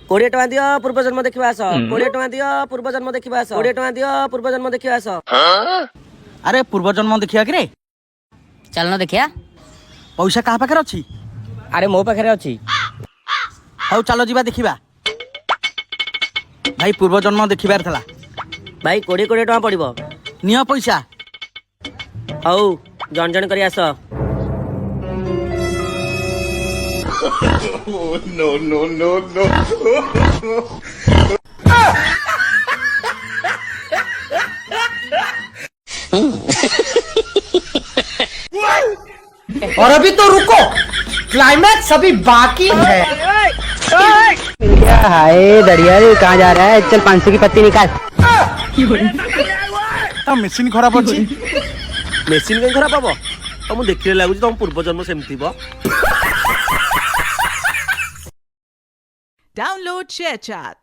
20 टका दियो पूर्व जन्म देखिबा आस 20 टका दियो पूर्व जन्म देखिबा आस 20 टका दियो पूर्व जन्म देखिबा आस। अरे पूर्व जन्म देखिया कि रे चलना देखिया। पैसा कहा पाखे अच्छी अरे मो पाखे अच्छी। हौ चलो जीवा देखिबा भाई पूर्व जन्म देखिबार थला भाई 20 टका पड़िबो नियो पैसा हौ जन जन करी आस। और अभी तो रुको, क्लाइमैक्स अभी बाकी है। हाय दरिया रे कहाँ जा रहा है? चल 500 की पत्ती निकाल। मेसिन खराब अच्छी मेसिन कहीं खराब हबो तो मु देखिले लागुची तुम पूर्व जन्म सेमती बा। Download ShareChat.